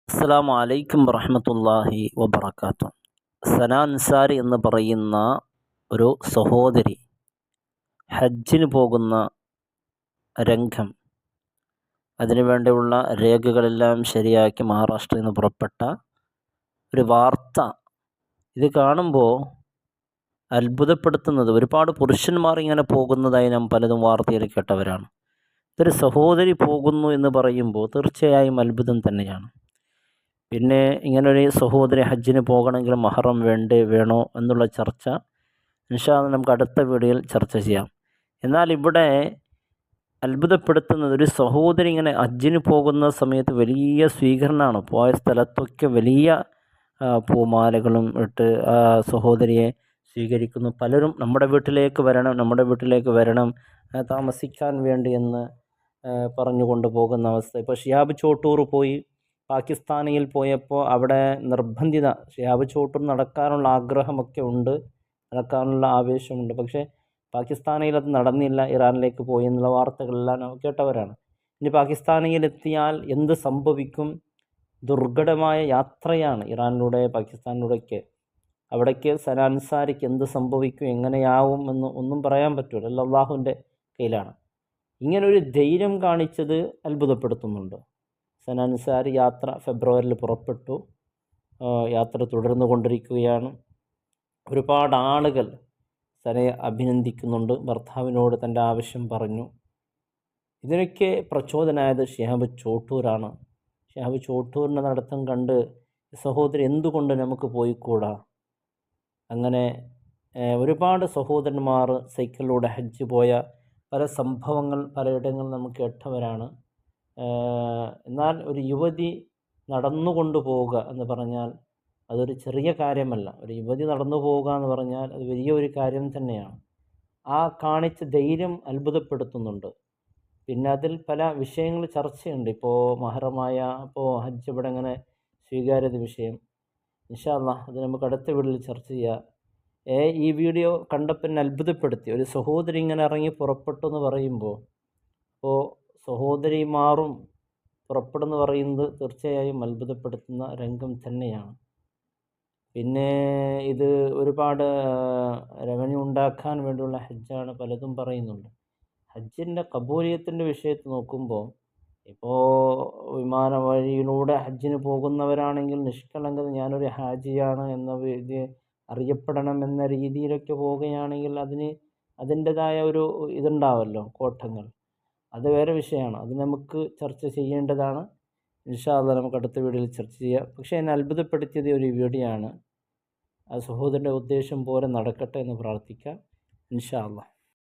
അസ്സലാമു അലൈക്കും വറഹ്മത്തുള്ളാഹി വബറകാതുഹു. സന അൻസാരി എന്ന് പറയുന്ന ഒരു സഹോദരി ഹജ്ജിന് പോകുന്ന രംഗം, അതിനുവേണ്ടിയുള്ള രേഖകളെല്ലാം ശരിയാക്കി മഹാരാഷ്ട്രയിൽ നിന്ന് പുറപ്പെട്ട ഒരു വാർത്ത. ഇത് കാണുമ്പോൾ അത്ഭുതപ്പെടുത്തുന്നത്, ഒരുപാട് പുരുഷന്മാർ ഇങ്ങനെ പോകുന്നതായി നാം പലതും വാർത്തയിൽ കേട്ടവരാണ്. ഇതൊരു സഹോദരി പോകുന്നു എന്ന് പറയുമ്പോൾ തീർച്ചയായും അത്ഭുതം തന്നെയാണ്. പിന്നെ ഇങ്ങനൊരു സഹോദരി ഹജ്ജിന് പോകണമെങ്കിൽ മഹറം വേണോ എന്നുള്ള ചർച്ച ഇൻഷാ അല്ലാഹ് നമുക്ക് അടുത്ത വീഡിയോയിൽ ചർച്ച ചെയ്യാം. എന്നാൽ ഇവിടെ അത്ഭുതപ്പെടുത്തുന്നത്, ഒരു സഹോദരി ഇങ്ങനെ ഹജ്ജിന് പോകുന്ന സമയത്ത് വലിയ സ്വീകരണമാണ്. പോയ സ്ഥലത്തൊക്കെ വലിയ പൂമാലകളും ഇട്ട് ആ സഹോദരിയെ സ്വീകരിക്കുന്നു. പലരും നമ്മുടെ വീട്ടിലേക്ക് വരണം താമസിക്കാൻ വേണ്ടി എന്ന് പറഞ്ഞുകൊണ്ട് പോകുന്ന അവസ്ഥ. ഇപ്പോൾ ഷിഹാബ് ചോട്ടൂർ പോയി പാകിസ്ഥാനിൽ പോയപ്പോൾ അവിടെ നിർബന്ധിത ഷിഹാബ് ചോട്ടൂർ നടക്കാനുള്ള ആഗ്രഹമൊക്കെ ഉണ്ട്, നടക്കാനുള്ള ആവേശമുണ്ട്. പക്ഷേ പാകിസ്ഥാനിൽ അത് നടന്നില്ല, ഇറാനിലേക്ക് പോയി എന്നുള്ള വാർത്തകളെല്ലാം കേട്ടവരാണ്. ഇനി പാകിസ്ഥാനിലെത്തിയാൽ എന്ത് സംഭവിക്കും? ദുർഘടമായ യാത്രയാണ് ഇറാനിലൂടെ പാകിസ്ഥാനിലൂടെയൊക്കെ. അവിടേക്ക് സന അൻസാരിക്ക് എന്ത് സംഭവിക്കും, എങ്ങനെയാവും എന്ന് ഒന്നും പറയാൻ പറ്റില്ല. എല്ലാം അള്ളാഹുവിൻ്റെ കയ്യിലാണ്. ഇങ്ങനൊരു ധൈര്യം കാണിച്ചത് അത്ഭുതപ്പെടുത്തുന്നുണ്ട്. സന അൻസാരി യാത്ര ഫെബ്രുവരിയിൽ പുറപ്പെട്ടു, യാത്ര തുടർന്നു കൊണ്ടിരിക്കുകയാണ്. ഒരുപാട് ആളുകൾ സനയെ അഭിനന്ദിക്കുന്നുണ്ട്. ഭർത്താവിനോട് തൻ്റെ ആവശ്യം പറഞ്ഞു. ഇതിനൊക്കെ പ്രചോദനമായത് ഷിഹാബ് ചോട്ടൂരാണ്. ഷിഹാബ് ചോട്ടൂരിൻ്റെ നടത്തം കണ്ട് സഹോദരി എന്തുകൊണ്ട് നമുക്ക് പോയിക്കൂടാ? അങ്ങനെ ഒരുപാട് സഹോദരന്മാർ സൈക്കിളിലൂടെ ഹജ്ജ് പോയ പല സംഭവങ്ങൾ പലയിടങ്ങളിൽ നമുക്ക് കേട്ടവരാണ്. എന്നാൽ ഒരു യുവതി നടന്നുകൊണ്ട് പോവുക എന്ന് പറഞ്ഞാൽ അതൊരു ചെറിയ കാര്യമല്ല. ഒരു യുവതി നടന്നു പോവുക എന്ന് പറഞ്ഞാൽ അത് വലിയൊരു കാര്യം തന്നെയാണ്. ആ കാണിച്ച ധൈര്യം അത്ഭുതപ്പെടുത്തുന്നുണ്ട്. പിന്നെ അതിൽ പല വിഷയങ്ങൾ ചർച്ചയുണ്ട്. ഇപ്പോൾ ഹജ്ജ് ഇവിടെ അങ്ങനെ സ്വീകാര്യത വിഷയം ഇൻഷാ അല്ലാഹ് അത് നമുക്ക് അടുത്ത വീഡിയോയിൽ ചർച്ച ചെയ്യാം. ഈ വീഡിയോ കണ്ടപ്പോൾ എന്നെ അത്ഭുതപ്പെടുത്തി. ഒരു സഹോദരി ഇങ്ങനെ ഇറങ്ങി പുറപ്പെട്ടു എന്ന് പറയുമ്പോൾ, സഹോദരിമാരും പുറപ്പെടുന്നു പറയുന്നത് തീർച്ചയായും അത്ഭുതപ്പെടുത്തുന്ന രംഗം തന്നെയാണ്. പിന്നെ ഇത് ഒരുപാട് റവന്യൂ ഉണ്ടാക്കാൻ വേണ്ടിയുള്ള ഹജ്ജാണ് പലതും പറയുന്നുണ്ട്. ഹജ്ജിൻ്റെ കബൂലിയത്തിൻ്റെ വിഷയത്തിൽ നോക്കുമ്പോൾ, ഇപ്പോൾ വിമാന വഴിയിലൂടെ ഹജ്ജിന് പോകുന്നവരാണെങ്കിൽ നിഷ്കളങ്കത ഞാനൊരു ഹാജിയാണ് എന്ന അറിയപ്പെടണം എന്ന രീതിയിലൊക്കെ പോവുകയാണെങ്കിൽ അതിൻ്റെതായ ഒരു ഇതുണ്ടാവല്ലോ, കോട്ടങ്ങൾ. അത് വേറെ വിഷയമാണ്. അത് നമുക്ക് ചർച്ച ചെയ്യേണ്ടതാണ്. ഇൻഷാ അല്ലാഹ് നമുക്ക് അടുത്ത വീഡിയോയിൽ ചർച്ച ചെയ്യാം. പക്ഷേ എന്നെ അത്ഭുതപ്പെടുത്തിയത് ഒരു വീഡിയോ ആണ്. ആ സഹോദരൻ്റെ ഉദ്ദേശം പോലെ നടക്കട്ടെ എന്ന് പ്രാർത്ഥിക്കാം. ഇൻഷാ അല്ലാഹ്.